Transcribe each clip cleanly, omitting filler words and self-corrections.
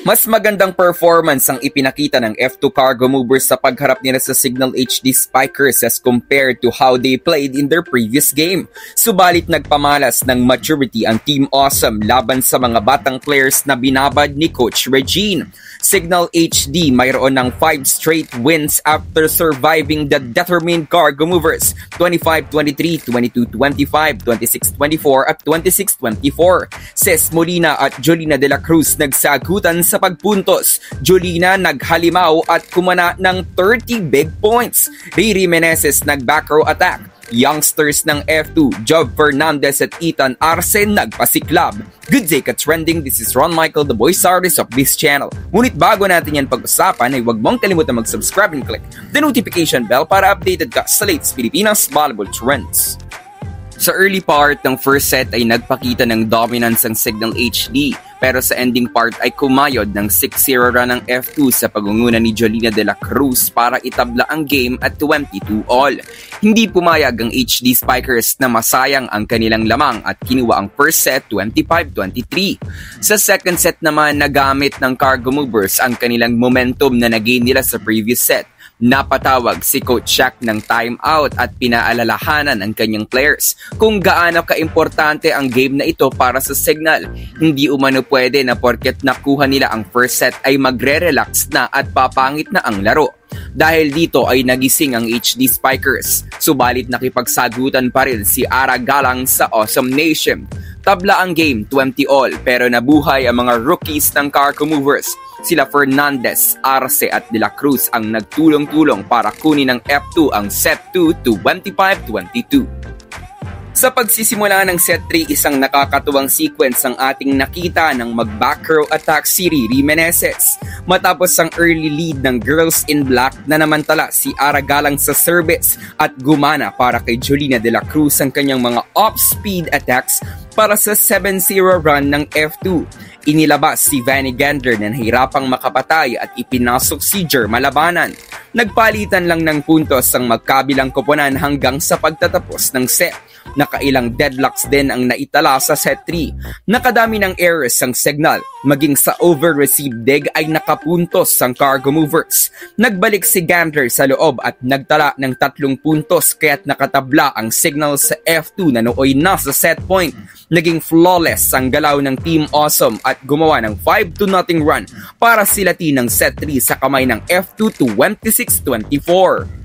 Mas magandang performance ang ipinakita ng F2 Cargo Movers sa pagharap nila sa Signal HD Spikers as compared to how they played in their previous game. Subalit nagpamalas ng maturity ang Team Awesome laban sa mga batang players na binabad ni Coach Regine. Signal HD mayroon ng 5 straight wins after surviving the determined Cargo Movers 25-23, 22-25, 26-24 at 26-24. Ces Molina at Jolina de la Cruz nagsagutan sa pagpuntos. Jolina naghalimaw at kumana ng 30 big points. Riri Meneses nag-back row attack. Youngsters ng F2, Job Fernandez at Ethan Arce nagpasiklab. Good day ka-trending, this is Ron Michael, the voice artist of this channel. Ngunit bago natin yan pag-usapan ay huwag mong kalimutan mag-subscribe and click the notification bell para updated ka sa latest Pilipinas volleyball trends. Sa early part ng first set ay nagpakita ng dominance ang Signal HD, pero sa ending part ay kumayod ng 6-0 run ng F2 sa pagunguna ni Jolina de la Cruz para itabla ang game at 22-all. Hindi pumayag ang HD Spikers na masayang ang kanilang lamang at kinuha ang first set 25-23. Sa second set naman nagamit ng Cargo Movers ang kanilang momentum na nagain nila sa previous set. Napatawag si Coach Shaq ng timeout at pinaalalahanan ang kanyang players kung gaano kaimportante ang game na ito para sa Signal. Hindi umano pwede na porket nakuha nila ang first set ay magre-relax na at papangit na ang laro. Dahil dito ay nagising ang HD Spikers, subalit nakipagsagutan pa rin si Ara Galang sa Awesome Nation. Tabla ang game 20-all pero nabuhay ang mga rookies ng Cargo Movers. Sila Fernandez, Arce at De La Cruz ang nagtulong-tulong para kunin ng F2 ang set 2 to 25-22. Sa pagsisimula ng set 3, isang nakakatuwang sequence ang ating nakita ng mag-back row attack si Riri Meneses. Matapos ang early lead ng Girls in Black na namantala si Ara Galang sa service at gumana para kay Jolina de la Cruz ang kanyang mga off-speed attacks para sa 7-0 run ng F2. Inilabas si Vanny Gander na nahirapang makapatay at ipinasok si Jerma Labanan. Nagpalitan lang ng puntos ang magkabilang koponan hanggang sa pagtatapos ng set. Nakailang deadlocks din ang naitala sa set 3. Nakadami ng errors ang Signal. Maging sa over-received dig ay nakapuntos ang Cargo Movers. Nagbalik si Gander sa loob at nagtala ng 3 puntos kaya't nakatabla ang Signal sa F2 na nooy nasa set point. Naging flawless ang galaw ng Team Awesome at gumawa ng 5-0 run para silatin ng set 3 sa kamay ng F2 to 26-24.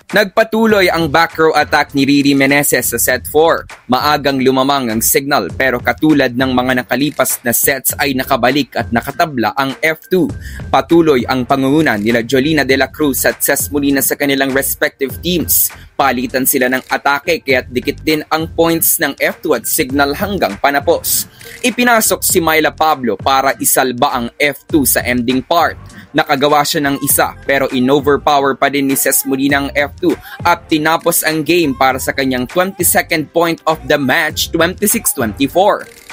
Nagpatuloy ang back row attack ni Riri Meneses sa set 4. Maagang lumamang ang Signal pero katulad ng mga nakalipas na sets ay nakabalik at nakatabla ang F2. Patuloy ang pangunguna nila Jolina de la Cruz at Ces Molina sa kanilang respective teams. Palitan sila ng atake kaya't dikit din ang points ng F2 at Signal hanggang panapos. Ipinasok si Myla Pablo para isalba ang F2 sa ending part. Nakagawa siya ng isa pero in-overpower pa din ni Ces Molina ang F2 at tinapos ang game para sa kanyang 22nd point of the match 26-24.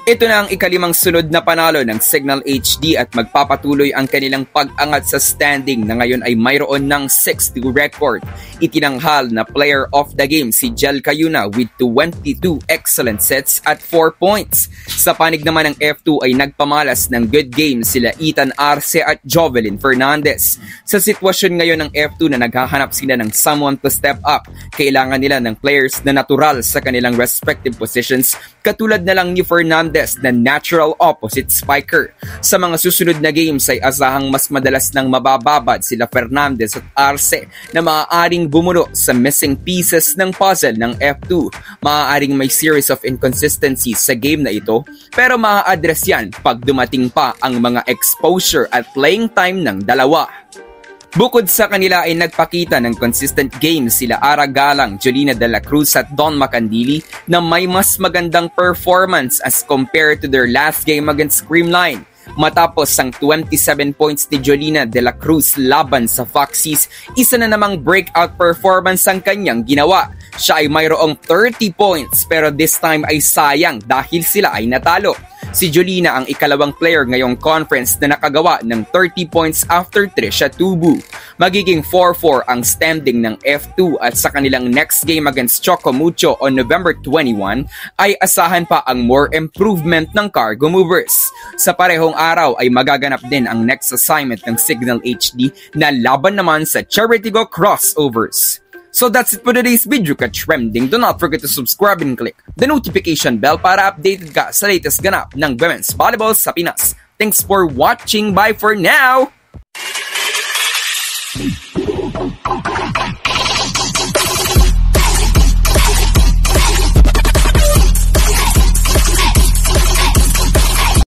Ito na ang ikalimang sunod na panalo ng Signal HD at magpapatuloy ang kanilang pag-angat sa standing na ngayon ay mayroon ng 6-2 record. Itinanghal na player of the game si Jel Cayuna with 22 excellent sets at 4 points. Sa panig naman ng F2 ay nagpamalas ng good game sila Ethan Arce at Jovelyn Fernandez. Sa sitwasyon ngayon ng F2 na naghahanap sila ng someone to step up, kailangan nila ng players na natural sa kanilang respective positions katulad na lang ni Fernandez na natural opposite spiker. Sa mga susunod na games ay asahang mas madalas nang mabababad sila Fernandez at Arce na maaaring bumuno sa missing pieces ng puzzle ng F2. Maaaring may series of inconsistencies sa game na ito pero maa-address yan pag dumating pa ang mga exposure at playing time ng dalawa. Bukod sa kanila ay nagpakita ng consistent games sila Ara Galang, Jolina de la Cruz at Don Macandili na may mas magandang performance as compared to their last game against Creamline. Matapos ang 27 points ni Jolina de la Cruz laban sa Foxies, isa na namang breakout performance ang kanyang ginawa. Siya ay mayroong 30 points pero this time ay sayang dahil sila ay natalo. Si Jolina ang ikalawang player ngayong conference na nakagawa ng 30 points after Trisha Tubu. Magiging 4-4 ang standing ng F2 at sa kanilang next game against Chocomucho on November 21 ay asahan pa ang more improvement ng Cargo Movers. Sa parehong araw ay magaganap din ang next assignment ng Signal HD na laban naman sa Charitigo Crossovers. So that's it for today's video ka-trending. Do not forget to subscribe and click the notification bell para updated ka sa latest ganap ng women's volleyball sa Pinas. Thanks for watching. Bye for now!